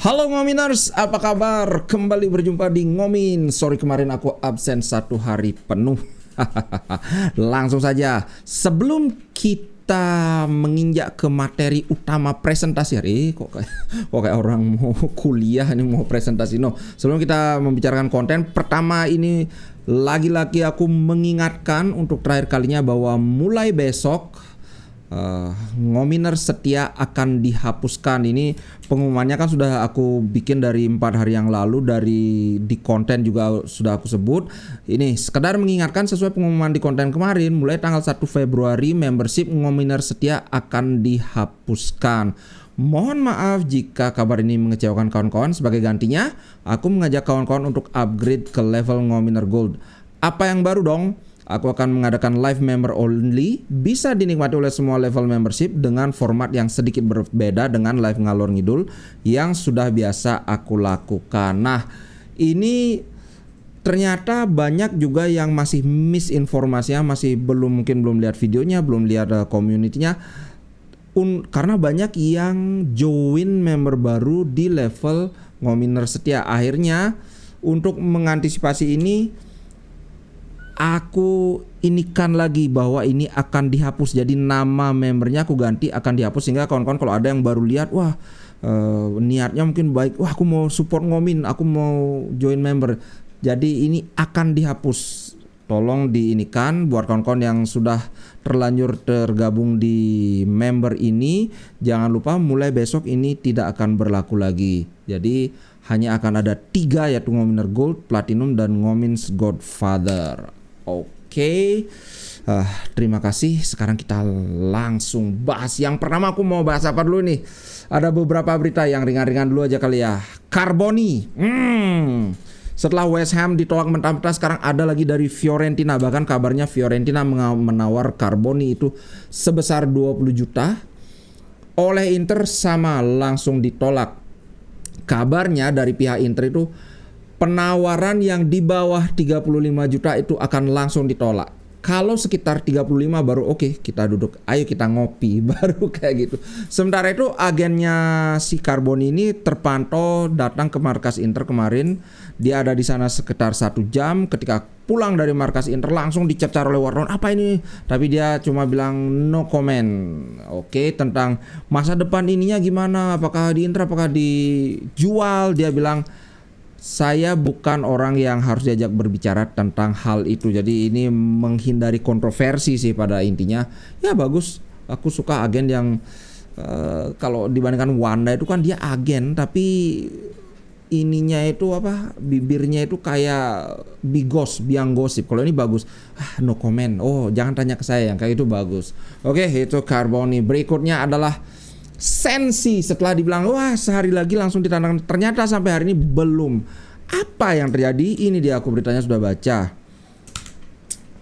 Halo Ngominers, apa kabar? Kembali berjumpa di Ngomin. Sorry kemarin aku absen 1 hari penuh. Langsung saja, sebelum kita menginjak ke materi utama presentasi hari, kok kayak orang mau kuliah ini mau presentasi. No, sebelum kita membicarakan konten, pertama ini lagi-lagi aku mengingatkan untuk terakhir kalinya bahwa mulai besok Ngominer setia akan dihapuskan. Ini pengumumannya kan sudah aku bikin dari 4 hari yang lalu, di konten juga sudah aku sebut. Ini sekedar mengingatkan sesuai pengumuman di konten kemarin, mulai tanggal 1 Februari membership Ngominer setia akan dihapuskan. Mohon maaf jika kabar ini mengecewakan kawan-kawan. Sebagai gantinya, aku mengajak kawan-kawan untuk upgrade ke level Ngominer Gold. Apa yang baru dong? Aku akan mengadakan live member only, bisa dinikmati oleh semua level membership dengan format yang sedikit berbeda dengan live ngalor ngidul yang sudah biasa aku lakukan. Nah, ini ternyata banyak juga yang masih misinformasinya, masih mungkin belum lihat videonya, belum lihat community-nya. Karena banyak yang join member baru di level Ngominer setia. Akhirnya untuk mengantisipasi ini, aku inikan lagi bahwa ini akan dihapus. Jadi nama membernya aku ganti, akan dihapus, sehingga kawan-kawan kalau ada yang baru lihat, wah niatnya mungkin baik, wah aku mau support Ngomin, aku mau join member, jadi ini akan dihapus. Tolong diinikan buat kawan-kawan yang sudah terlanjur tergabung di member ini, jangan lupa mulai besok ini tidak akan berlaku lagi. Jadi hanya akan ada 3, yaitu Ngominer Gold, Platinum, dan Ngomin's Godfather. Oke, terima kasih. Sekarang kita langsung bahas. Yang pertama aku mau bahas apa dulu nih? Ada beberapa berita yang ringan-ringan dulu aja kali ya. Carboni. Setelah West Ham ditolak mentah-mentah, sekarang ada lagi dari Fiorentina. Bahkan kabarnya Fiorentina menawar Carboni itu sebesar 20 juta. Oleh Inter sama langsung ditolak. Kabarnya dari pihak Inter itu penawaran yang di bawah 35 juta itu akan langsung ditolak. Kalau sekitar 35 baru oke, kita duduk, ayo kita ngopi, baru kayak gitu. Sementara itu agennya si Carboni ini terpantau datang ke markas Inter kemarin. Dia ada di sana sekitar 1 jam. Ketika pulang dari markas Inter langsung dicecar oleh wartawan, apa ini? Tapi dia cuma bilang no comment. Oke, tentang masa depan ininya gimana? Apakah di Inter, apakah dijual? Dia bilang, saya bukan orang yang harus diajak berbicara tentang hal itu. Jadi ini menghindari kontroversi sih pada intinya. Ya bagus, aku suka agen yang kalau dibandingkan Wanda itu kan dia agen, tapi ininya itu apa, bibirnya itu kayak biang gosip. Kalau ini bagus, no comment. Oh jangan tanya ke saya, yang kayak itu bagus. Oke, itu Carboni. Berikutnya adalah Sensi. Setelah dibilang wah sehari lagi langsung ditandangkan, ternyata sampai hari ini belum. Apa yang terjadi? Ini dia, aku beritanya sudah baca.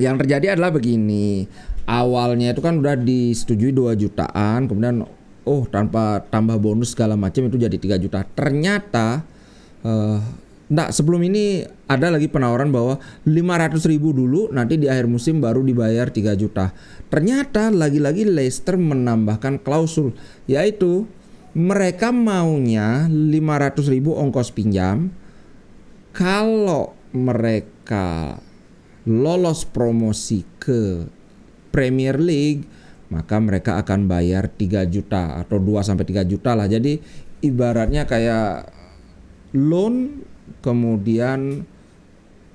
Yang terjadi adalah begini. Awalnya itu kan udah disetujui 2 jutaan, kemudian tanpa tambah bonus segala macam itu jadi 3 juta. Ternyata sebelum ini ada lagi penawaran bahwa 500.000 dulu, nanti di akhir musim baru dibayar 3 juta. Ternyata lagi-lagi Leicester menambahkan klausul, yaitu mereka maunya 500.000 ongkos pinjam kalau mereka lolos promosi ke Premier League, maka mereka akan bayar 3 juta atau 2-3 juta lah. Jadi ibaratnya kayak loan kemudian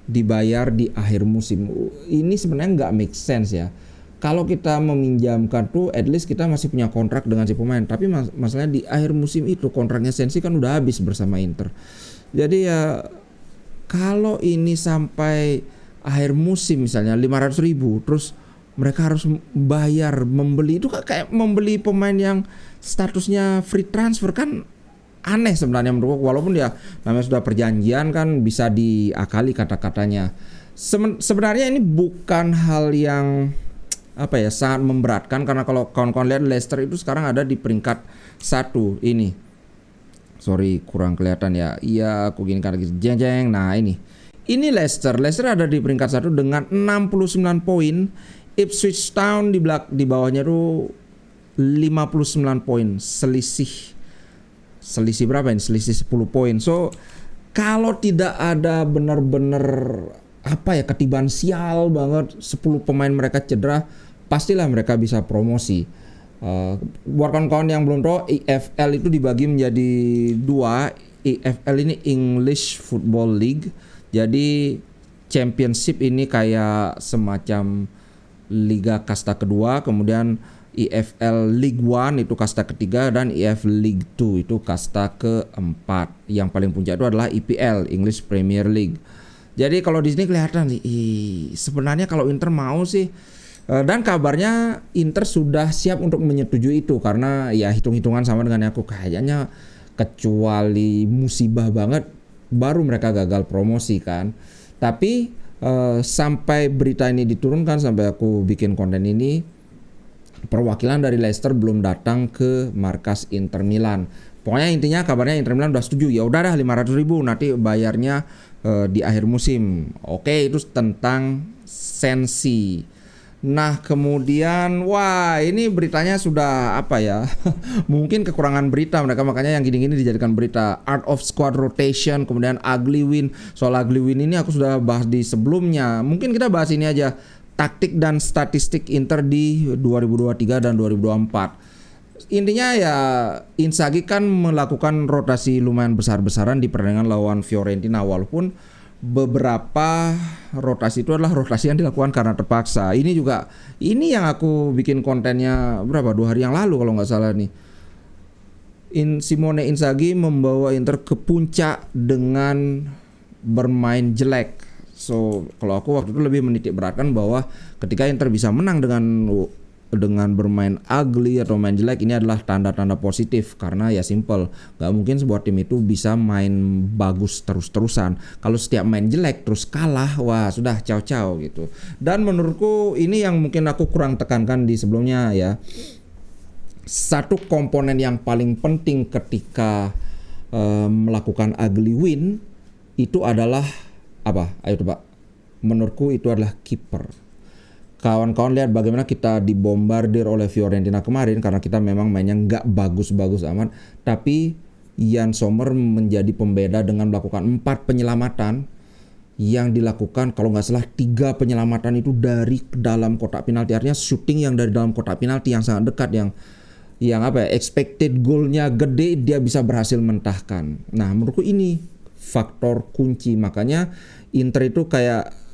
dibayar di akhir musim. Ini sebenarnya nggak make sense ya. Kalau kita meminjamkan tuh at least kita masih punya kontrak dengan si pemain. Tapi masalahnya di akhir musim itu kontraknya Sensi kan udah habis bersama Inter. Jadi ya kalau ini sampai akhir musim misalnya 500.000, terus mereka harus bayar membeli, itu kayak membeli pemain yang statusnya free transfer, kan aneh sebenarnya menurutku. Walaupun dia namanya sudah perjanjian kan bisa diakali kata-katanya. Sebenarnya ini bukan hal yang sangat memberatkan, karena kalau kawan-kawan lihat Leicester itu sekarang ada di peringkat 1 ini. Sorry kurang kelihatan ya. Iya aku gini kan lagi jeng. Nah ini Leicester ada di peringkat 1 dengan 69 poin. Ipswich Town di bawahnya tuh 59 poin, selisih selisih berapa ini? Selisih 10 poin. So kalau tidak ada benar-benar ketiban sial banget 10 pemain mereka cedera, pastilah mereka bisa promosi. Buat kawan-kawan yang belum tahu, EFL itu dibagi menjadi dua. EFL ini English Football League. Jadi Championship ini kayak semacam Liga Kasta kedua, kemudian EFL League One itu kasta ketiga, dan EFL League 2 itu kasta keempat. Yang paling puncak itu adalah EPL, English Premier League. Jadi kalau di sini kelihatan nih, sebenarnya kalau Inter mau sih, dan kabarnya Inter sudah siap untuk menyetujui itu, karena ya hitung-hitungan sama dengan aku, kayaknya kecuali musibah banget baru mereka gagal promosi kan. Tapi sampai berita ini diturunkan, sampai aku bikin konten ini, perwakilan dari Leicester belum datang ke markas Inter Milan. Pokoknya intinya kabarnya Inter Milan udah setuju, ya udah dah 500.000 nanti bayarnya di akhir musim. Oke, itu tentang Sensi. Nah kemudian, wah ini beritanya sudah mungkin kekurangan berita mereka, makanya yang gini-gini dijadikan berita. Art of Squad Rotation, kemudian Ugly Win. Soal Ugly Win ini aku sudah bahas di sebelumnya, mungkin kita bahas ini aja, taktik dan statistik Inter di 2023 dan 2024. Intinya ya Inzaghi kan melakukan rotasi lumayan besar-besaran di pertandingan lawan Fiorentina, walaupun beberapa rotasi itu adalah rotasi yang dilakukan karena terpaksa. Ini yang aku bikin kontennya 2 hari yang lalu kalau nggak salah nih. Simone Inzaghi membawa Inter ke puncak dengan bermain jelek. So kalau aku waktu itu lebih menitik beratkan bahwa ketika Inter bisa menang dengan bermain ugly atau main jelek, ini adalah tanda-tanda positif, karena ya simple, gak mungkin sebuah tim itu bisa main bagus terus-terusan. Kalau setiap main jelek terus kalah, wah sudah ciao-ciao gitu. Dan menurutku ini yang mungkin aku kurang tekankan di sebelumnya ya, satu komponen yang paling penting ketika melakukan ugly win itu adalah apa? Ayo coba, menurutku itu adalah kiper. Kawan-kawan lihat bagaimana kita dibombardir oleh Fiorentina kemarin, karena kita memang mainnya nggak bagus-bagus amat. Tapi Yann Sommer menjadi pembeda dengan melakukan 4 penyelamatan yang dilakukan, kalau nggak salah 3 penyelamatan itu dari dalam kotak penalti. Artinya shooting yang dari dalam kotak penalti yang sangat dekat, yang expected goalnya gede, dia bisa berhasil mentahkan. Nah menurutku ini faktor kunci, makanya Inter itu kayak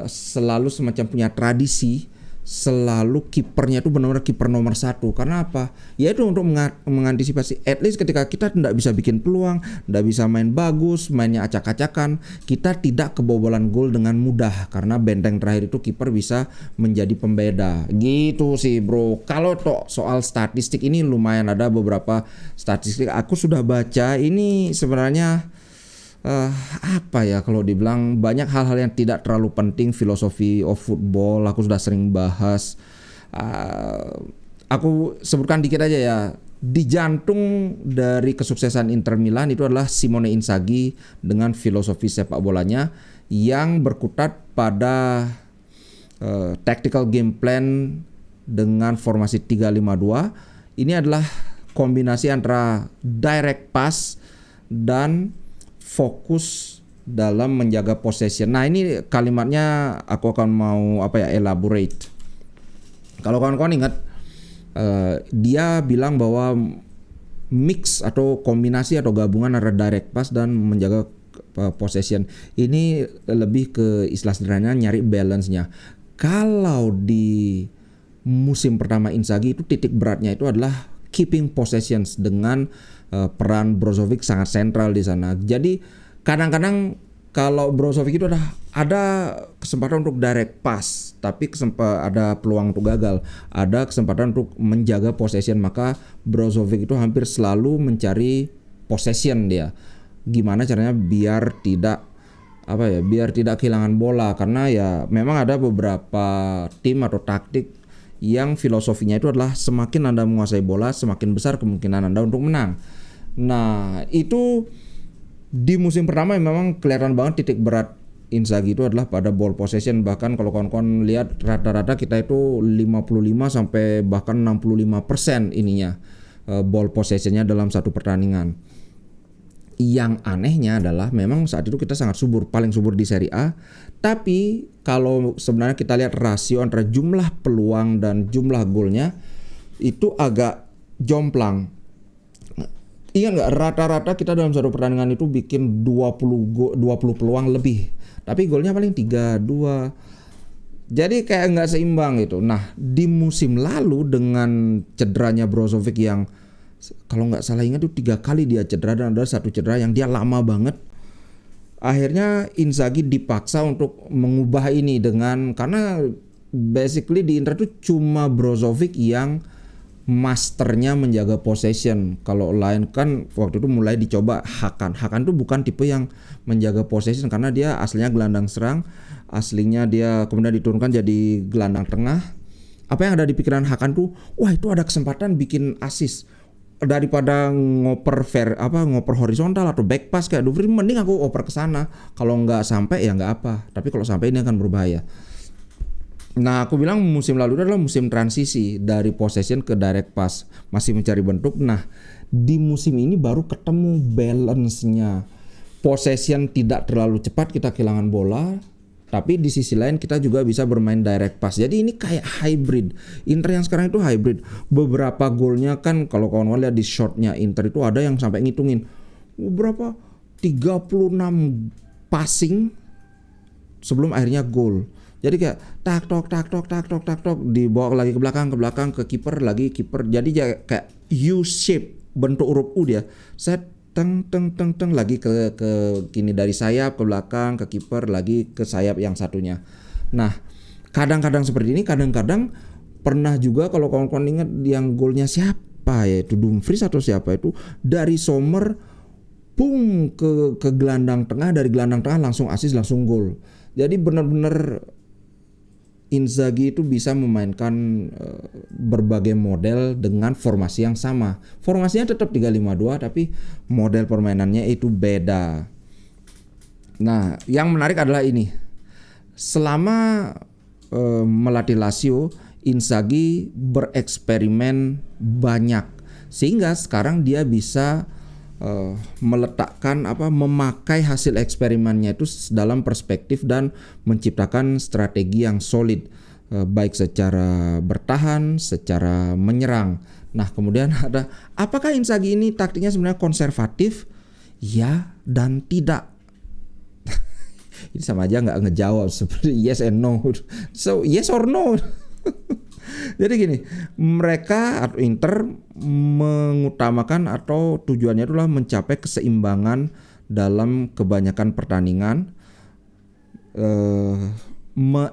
selalu semacam punya tradisi, selalu kipernya itu benar-benar kiper nomor 1. Karena apa? Ya itu untuk mengantisipasi, at least ketika kita tidak bisa bikin peluang, tidak bisa main bagus, mainnya acak-acakan, kita tidak kebobolan gol dengan mudah, karena benteng terakhir itu kiper bisa menjadi pembeda. Gitu sih bro. Kalau soal statistik ini lumayan ada beberapa statistik aku sudah baca. Ini sebenarnya kalau dibilang banyak hal-hal yang tidak terlalu penting, filosofi of football aku sudah sering bahas. Aku sebutkan dikit aja ya. Di jantung dari kesuksesan Inter Milan itu adalah Simone Inzaghi dengan filosofi sepak bolanya yang berkutat pada tactical game plan dengan formasi 3-5-2. Ini adalah kombinasi antara direct pass dan fokus dalam menjaga possession. Nah ini kalimatnya aku akan mau elaborate. Kalau kawan-kawan ingat, dia bilang bahwa mix atau kombinasi atau gabungan antara direct pass dan menjaga possession ini lebih ke istilah sederhananya nyari balance-nya. Kalau di musim pertama Inzaghi itu titik beratnya itu adalah keeping possessions, dengan peran Brozovic sangat sentral di sana. Jadi kadang-kadang kalau Brozovic itu ada kesempatan untuk direct pass, tapi ada peluang untuk gagal, ada kesempatan untuk menjaga possession, maka Brozovic itu hampir selalu mencari possession dia. Gimana caranya biar tidak kehilangan bola, karena ya memang ada beberapa tim atau taktik yang filosofinya itu adalah semakin Anda menguasai bola, semakin besar kemungkinan Anda untuk menang. Nah itu di musim pertama memang kelihatan banget titik berat Inzaghi itu adalah pada ball possession. Bahkan kalau kawan-kawan lihat rata-rata kita itu 55 sampai bahkan 65% ininya ball possessionnya dalam satu pertandingan. Yang anehnya adalah memang saat itu kita sangat subur, paling subur di Serie A. Tapi kalau sebenarnya kita lihat rasio antara jumlah peluang dan jumlah golnya itu agak jomplang. Ingat nggak, rata-rata kita dalam satu pertandingan itu bikin 20 peluang lebih, tapi golnya paling 3-2. Jadi kayak nggak seimbang gitu. Nah, di musim lalu dengan cederanya Brozovic yang kalau nggak salah ingat itu 3 kali dia cedera, dan ada satu cedera yang dia lama banget. Akhirnya Inzaghi dipaksa untuk mengubah ini karena basically di Inter itu cuma Brozovic yang masternya menjaga possession. Kalau lain kan waktu itu mulai dicoba Hakan. Hakan tuh bukan tipe yang menjaga possession karena dia aslinya gelandang serang. Aslinya dia kemudian diturunkan jadi gelandang tengah. Apa yang ada di pikiran Hakan tuh, wah itu ada kesempatan bikin assist. Daripada ngoper horizontal atau back pass kayak Dumfries, mending aku oper ke sana. Kalau nggak sampai ya nggak apa. Tapi kalau sampai ini akan berbahaya. Nah, aku bilang musim lalu adalah musim transisi dari possession ke direct pass, masih mencari bentuk. Nah, di musim ini baru ketemu balance-nya. Possession tidak terlalu cepat, kita kehilangan bola, tapi di sisi lain kita juga bisa bermain direct pass. Jadi ini kayak hybrid. Inter yang sekarang itu hybrid. Beberapa golnya kan kalau kawan-kawan lihat di shotnya Inter itu ada yang sampai ngitungin berapa 36 passing sebelum akhirnya gol. Jadi kayak tak tok dibawa lagi ke belakang ke kiper lagi kiper. Jadi kayak U shape, bentuk huruf U dia. Set teng lagi ke kini dari sayap ke belakang ke kiper lagi ke sayap yang satunya. Nah, kadang-kadang seperti ini, kadang-kadang pernah juga kalau kawan-kawan ingat yang golnya siapa ya, itu Dumfries atau siapa itu dari Sommer pung ke gelandang tengah, dari gelandang tengah langsung assist langsung gol. Jadi benar-benar Inzaghi itu bisa memainkan berbagai model dengan formasi yang sama. Formasinya tetap 3-5-2 tapi model permainannya itu beda. Nah, yang menarik adalah ini. Selama melatih Lazio, Inzaghi bereksperimen banyak sehingga sekarang dia bisa memakai hasil eksperimennya itu dalam perspektif dan menciptakan strategi yang solid, baik secara bertahan, secara menyerang. Nah, kemudian ada, apakah Inzaghi ini taktiknya sebenarnya konservatif? Ya dan tidak. Ini sama aja nggak ngejawab seperti yes and no. So yes or no. Jadi gini, mereka atau Inter mengutamakan atau tujuannya adalah mencapai keseimbangan dalam kebanyakan pertandingan.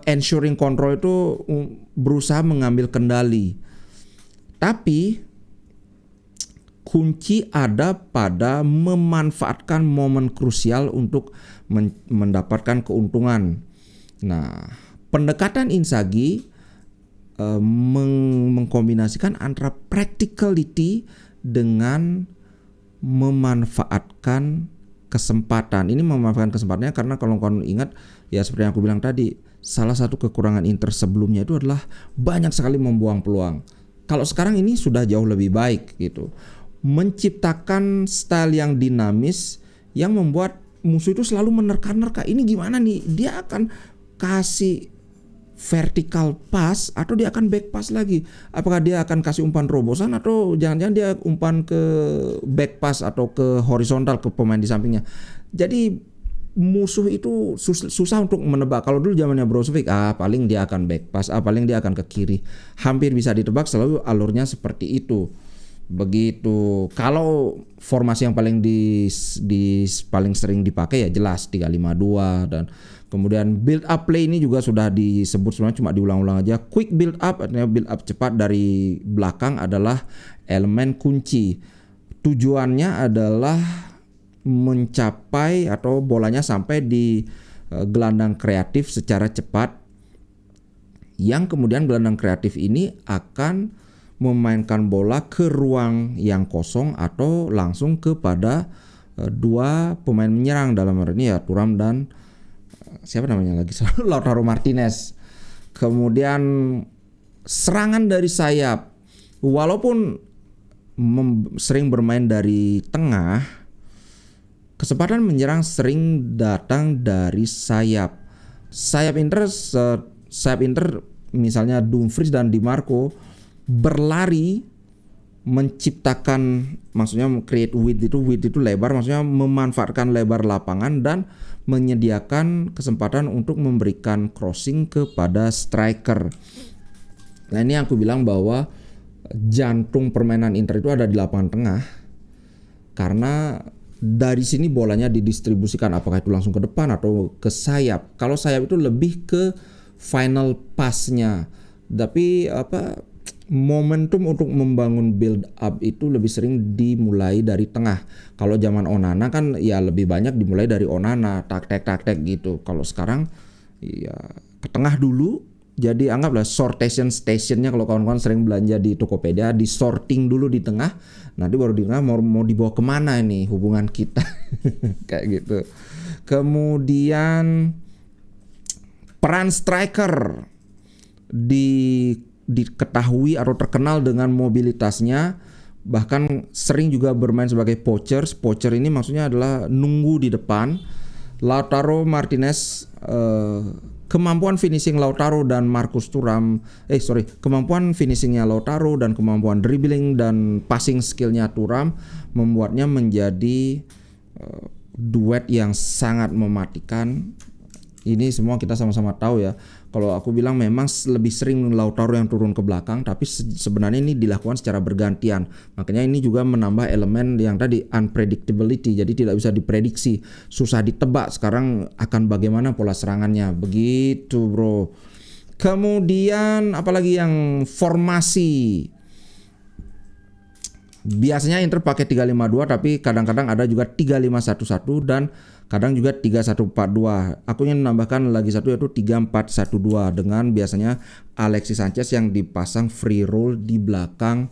Ensuring control itu berusaha mengambil kendali. Tapi kunci ada pada memanfaatkan momen krusial untuk mendapatkan keuntungan. Nah, pendekatan Inzaghi mengkombinasikan antara practicality dengan memanfaatkan kesempatan. Ini memanfaatkan kesempatannya karena kalau kalian ingat ya seperti yang aku bilang tadi, salah satu kekurangan Inter sebelumnya itu adalah banyak sekali membuang peluang. Kalau sekarang ini sudah jauh lebih baik gitu. Menciptakan style yang dinamis yang membuat musuh itu selalu menerka-nerka. Ini gimana nih? Dia akan kasih vertical pass atau dia akan back pass lagi. Apakah dia akan kasih umpan terobosan atau jangan-jangan dia umpan ke back pass atau ke horizontal ke pemain di sampingnya. Jadi musuh itu susah untuk menebak. Kalau dulu zamannya Brozovic, paling dia akan back pass, paling dia akan ke kiri. Hampir bisa ditebak, selalu alurnya seperti itu. Begitu. Kalau formasi yang paling paling sering dipakai ya jelas 3-5-2 dan kemudian build up play ini juga sudah disebut sebenarnya, cuma diulang-ulang aja. Quick build up, artinya build up cepat dari belakang adalah elemen kunci. Tujuannya adalah mencapai atau bolanya sampai di gelandang kreatif secara cepat. Yang kemudian gelandang kreatif ini akan memainkan bola ke ruang yang kosong atau langsung kepada dua pemain menyerang, dalam hal ini ya Thuram dan siapa namanya lagi? Lautaro Martinez. Kemudian serangan dari sayap. Walaupun sering bermain dari tengah, kesempatan menyerang sering datang dari sayap. Sayap Inter misalnya Dumfries dan Di Marco berlari menciptakan, maksudnya create width itu lebar, maksudnya memanfaatkan lebar lapangan dan menyediakan kesempatan untuk memberikan crossing kepada striker. Nah, ini aku bilang bahwa jantung permainan Inter itu ada di lapangan tengah, karena dari sini bolanya didistribusikan, apakah itu langsung ke depan atau ke sayap. Kalau sayap itu lebih ke final pass-nya, tapi momentum untuk membangun build up itu lebih sering dimulai dari tengah. Kalau zaman Onana kan ya lebih banyak dimulai dari Onana, tak-tek gitu. Kalau sekarang ya ke tengah dulu. Jadi anggaplah stationnya, kalau kawan-kawan sering belanja di Tokopedia, di sorting dulu di tengah, nanti baru di tengah mau dibawa kemana ini hubungan kita. Kayak gitu. Kemudian peran striker diketahui atau terkenal dengan mobilitasnya, bahkan sering juga bermain sebagai poachers. Poacher ini maksudnya adalah nunggu di depan. Lautaro Martinez, kemampuan finishing Lautaro dan Marcus Thuram, kemampuan finishingnya Lautaro dan kemampuan dribbling dan passing skillnya Thuram membuatnya menjadi duet yang sangat mematikan. Ini semua kita sama-sama tahu ya. Kalau aku bilang memang lebih sering Lautaro yang turun ke belakang, tapi sebenarnya ini dilakukan secara bergantian. Makanya ini juga menambah elemen yang tadi unpredictability, jadi tidak bisa diprediksi, susah ditebak sekarang akan bagaimana pola serangannya. Begitu, bro. Kemudian apalagi yang formasi. Biasanya Inter pakai 3-5-2, tapi kadang-kadang ada juga 3-5-1-1 dan kadang juga 3-1-4-2. Aku ingin menambahkan lagi satu, yaitu 3-4-1-2 dengan biasanya Alexis Sanchez yang dipasang free roll di belakang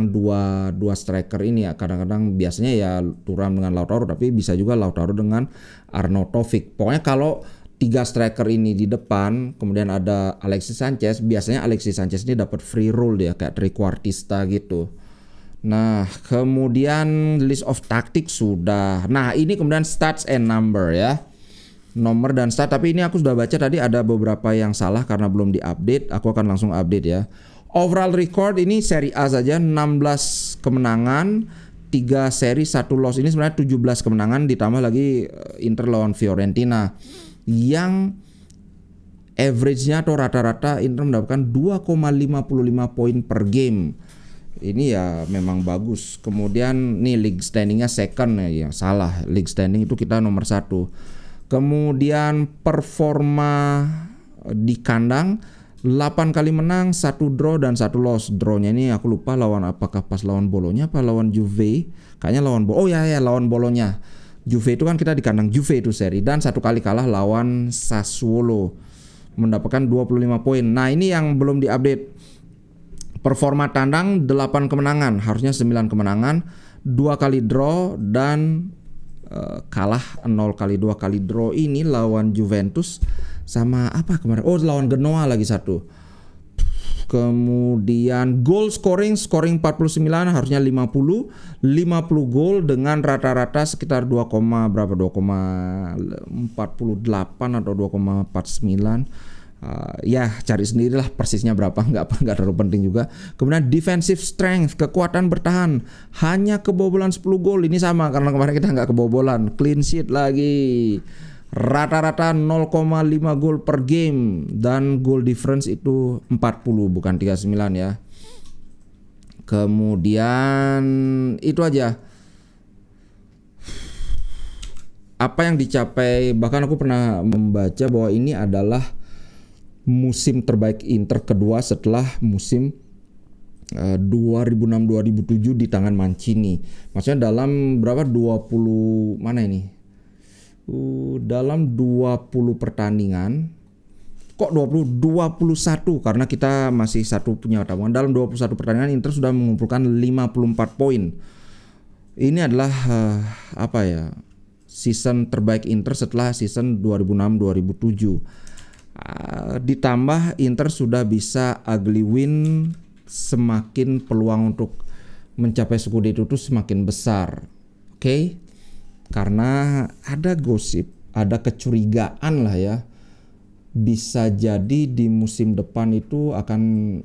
dua striker ini ya. Kadang-kadang biasanya ya Thuram dengan Lautaro, tapi bisa juga Lautaro dengan Arnautovic. Pokoknya kalau 3 striker ini di depan, kemudian ada Alexis Sanchez, biasanya Alexis Sanchez ini dapat free roll dia kayak trequartista gitu. Nah, kemudian list of tactics sudah. Nah, ini kemudian stats and number ya. Nomor dan stat, tapi ini aku sudah baca tadi ada beberapa yang salah karena belum diupdate. Aku akan langsung update ya. Overall record ini Serie A saja 16 kemenangan, 3 seri, 1 loss. Ini sebenarnya 17 kemenangan ditambah lagi Inter lawan Fiorentina. Yang average-nya atau rata-rata Inter mendapatkan 2,55 poin per game. Ini ya memang bagus. Kemudian nih league standing-nya second ya, salah. League standing itu kita nomor 1. Kemudian performa di kandang 8 kali menang, 1 draw dan 1 loss. Draw-nya ini aku lupa lawan apakah pas lawan Bologna apa lawan Juve. Kayaknya lawan lawan Bologna. Juve itu kan kita di kandang Juve itu seri, dan 1 kali kalah lawan Sassuolo mendapatkan 25 poin. Nah, ini yang belum diupdate. Performa tandang 8 kemenangan, harusnya 9 kemenangan, 2 kali draw dan kalah 0 kali 2 kali draw ini lawan Juventus sama apa kemarin? Lawan Genoa lagi 1. Kemudian goal scoring 49, harusnya 50 gol dengan rata-rata sekitar 2,48 atau 2,49. Ya cari sendirilah persisnya berapa, nggak terlalu penting juga. Kemudian defensive strength, kekuatan bertahan, hanya kebobolan 10 gol. Ini sama karena kemarin kita nggak kebobolan. Clean sheet lagi. Rata-rata 0,5 gol per game dan goal difference itu 40 bukan 39 ya. Kemudian itu aja. Apa yang dicapai, bahkan aku pernah membaca bahwa ini adalah musim terbaik Inter kedua setelah musim 2006-2007 di tangan Mancini. Maksudnya dalam berapa 20 mana ini? Dalam 20 pertandingan, kok 21 karena kita masih satu punya tabungan. Dalam 21 pertandingan Inter sudah mengumpulkan 54 poin. Ini adalah season terbaik Inter setelah season 2006-2007. Ditambah Inter sudah bisa ugly win semakin peluang untuk mencapai Scudetto itu semakin besar. Oke? Karena ada gosip, ada kecurigaan lah ya. Bisa jadi di musim depan itu akan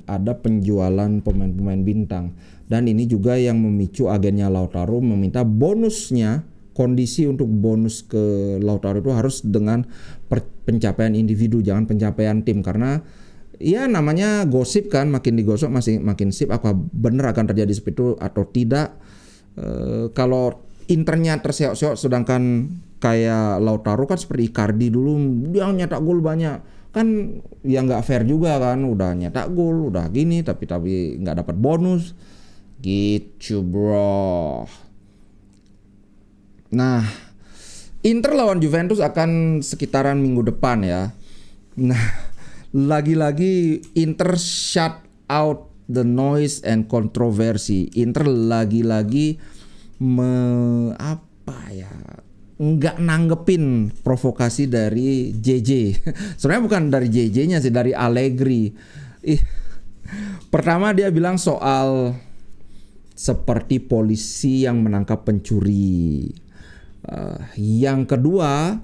ada penjualan pemain-pemain bintang. Dan ini juga yang memicu agennya Lautaro meminta bonusnya, kondisi untuk bonus ke Lautaro itu harus dengan pencapaian individu, jangan pencapaian tim. Karena ya namanya gosip kan, makin digosok makin sip. Apa benar akan terjadi seperti itu atau tidak? Kalau Internya terseok-seok, sedangkan kayak Lautaro kan seperti Icardi dulu, dia nyetak gol banyak, kan ya nggak fair juga kan, udah nyetak gol, udah gini tapi nggak dapat bonus, gitu bro. Nah, Inter lawan Juventus akan sekitaran minggu depan ya. Nah, lagi-lagi Inter shut out the noise and controversy. Inter lagi-lagi nggak nanggepin provokasi dari JJ. Sebenarnya bukan dari JJ-nya sih, dari Allegri. Pertama dia bilang soal seperti polisi yang menangkap pencuri. Yang kedua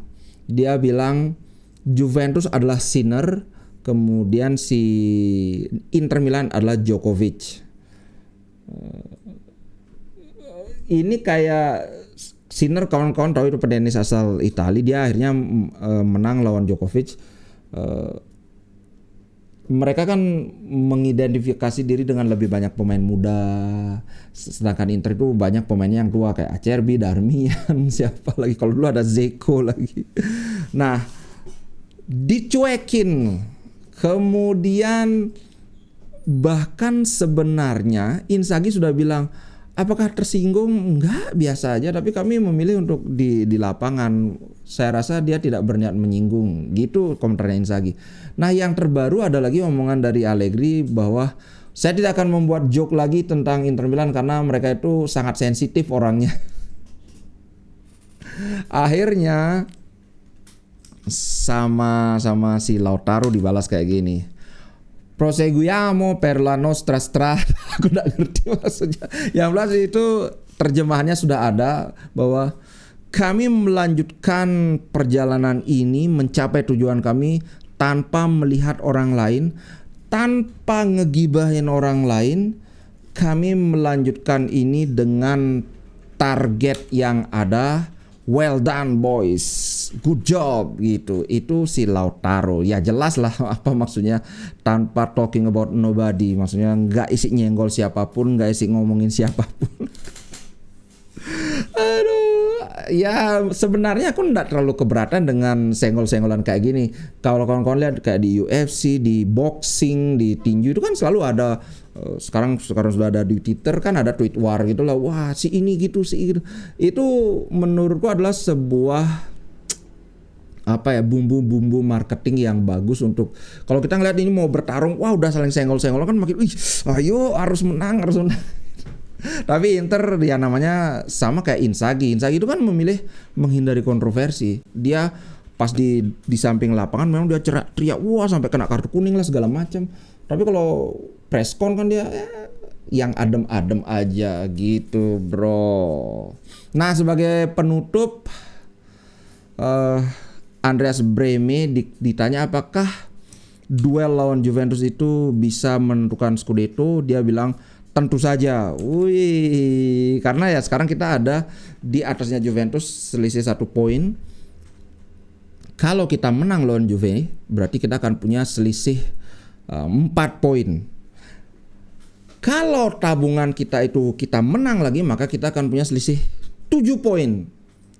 dia bilang Juventus adalah sinner, kemudian si Inter Milan adalah Djokovic. Ini kayak Sinner, kawan-kawan tahu itu petenis asal Italia, dia akhirnya menang lawan Djokovic. Mereka kan mengidentifikasi diri dengan lebih banyak pemain muda, sedangkan Inter itu banyak pemainnya yang tua kayak Acerbi, Darmian, siapa lagi, kalau dulu ada Zeko lagi. Nah, dicuekin. Kemudian bahkan sebenarnya Inzaghi sudah bilang, apakah tersinggung? Enggak, biasa aja. Tapi kami memilih untuk di lapangan. Saya rasa dia tidak berniat menyinggung. Gitu komentarnya Inzaghi. Nah, yang terbaru ada lagi omongan dari Allegri bahwa saya tidak akan membuat joke lagi tentang Inter Milan karena mereka itu sangat sensitif orangnya. Akhirnya sama si Lautaro dibalas kayak gini. Proseguiamo per la nostra strada. Aku gak ngerti maksudnya. Yang jelas itu terjemahannya sudah ada, bahwa kami melanjutkan perjalanan ini mencapai tujuan kami tanpa melihat orang lain, tanpa ngegibahin orang lain. Kami melanjutkan ini dengan target yang ada. Well done boys, good job gitu. Itu si Lautaro. Ya jelas lah apa maksudnya tanpa talking about nobody. Maksudnya nggak isi nyenggol siapapun, nggak isi ngomongin siapapun. Aduh, ya sebenarnya aku nggak terlalu keberatan dengan senggol-senggolan kayak gini. Kalau kawan-kawan lihat kayak di UFC, di boxing, di tinju itu kan selalu ada. Sekarang sudah ada di Twitter kan, ada tweet war gitu lah. Wah, si ini gitu, si gitu. Itu menurutku adalah sebuah bumbu-bumbu marketing yang bagus untuk kalau kita ngeliat ini mau bertarung, wah udah saling senggol-senggolan kan makin, ayo harus menang. Tapi Inter ya namanya sama kayak Inzaghi. Inzaghi itu kan memilih menghindari kontroversi. Dia pas di samping lapangan memang dia teriak wah sampai kena kartu kuning lah segala macam. Tapi kalau press con kan dia yang adem-adem aja gitu, bro. Nah, sebagai penutup, Andreas Brehme ditanya apakah duel lawan Juventus itu bisa menentukan Scudetto. Dia bilang tentu saja. Wih, karena ya sekarang kita ada di atasnya Juventus selisih 1 poin. Kalau kita menang lawan Juve, berarti kita akan punya selisih 4 poin. Kalau tabungan kita itu kita menang lagi, maka kita akan punya selisih 7 poin.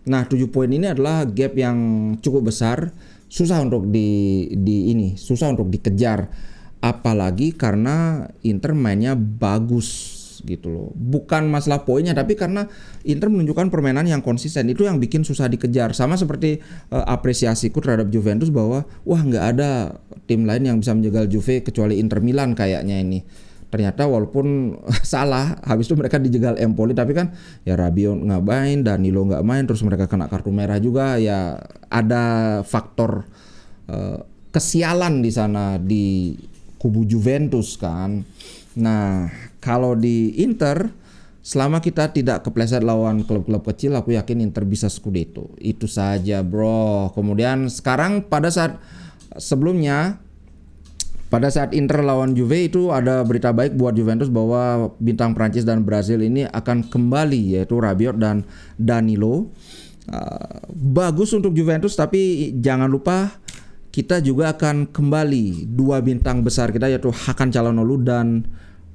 Nah, 7 poin ini adalah gap yang cukup besar, susah untuk susah untuk dikejar. Apalagi karena Inter mainnya bagus gitu loh. Bukan masalah poinnya, tapi karena Inter menunjukkan permainan yang konsisten. Itu yang bikin susah dikejar. Sama seperti apresiasiku terhadap Juventus bahwa wah nggak ada tim lain yang bisa menjegal Juve kecuali Inter Milan kayaknya ini. Ternyata walaupun salah, habis itu mereka dijegal Empoli, tapi kan ya Rabiot nggak main, Danilo nggak main, terus mereka kena kartu merah juga. Ya ada faktor kesialan di sana di kubu Juventus kan. Nah, kalau di Inter, selama kita tidak kepleset lawan klub-klub kecil, aku yakin Inter bisa Scudetto. Itu saja, bro. Kemudian sekarang sebelumnya pada saat Inter lawan Juve itu ada berita baik buat Juventus bahwa bintang Prancis dan Brazil ini akan kembali, yaitu Rabiot dan Danilo. Bagus untuk Juventus, tapi jangan lupa kita juga akan kembali dua bintang besar kita, yaitu Hakan Calhanoglu dan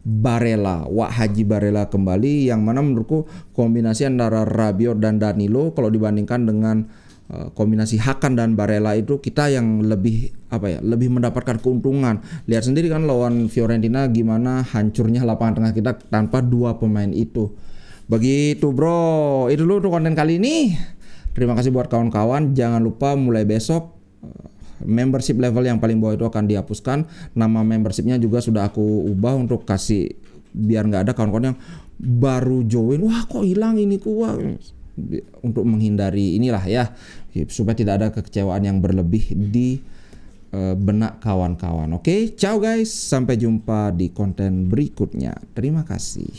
Barella. Wak Haji Barella kembali, yang mana menurutku kombinasi antara Rabiot dan Danilo kalau dibandingkan dengan kombinasi Hakan dan Barella itu kita yang lebih lebih mendapatkan keuntungan. Lihat sendiri kan lawan Fiorentina gimana hancurnya lapangan tengah kita tanpa dua pemain itu. Begitu, bro. Itu dulu untuk konten kali ini. Terima kasih buat kawan-kawan. Jangan lupa mulai besok membership level yang paling bawah itu akan dihapuskan. Nama membershipnya juga sudah aku ubah untuk kasih biar nggak ada kawan-kawan yang baru join, wah kok hilang ini untuk menghindari inilah ya, supaya tidak ada kekecewaan yang berlebih di benak kawan-kawan. Oke, ciao guys, sampai jumpa di konten berikutnya. Terima kasih.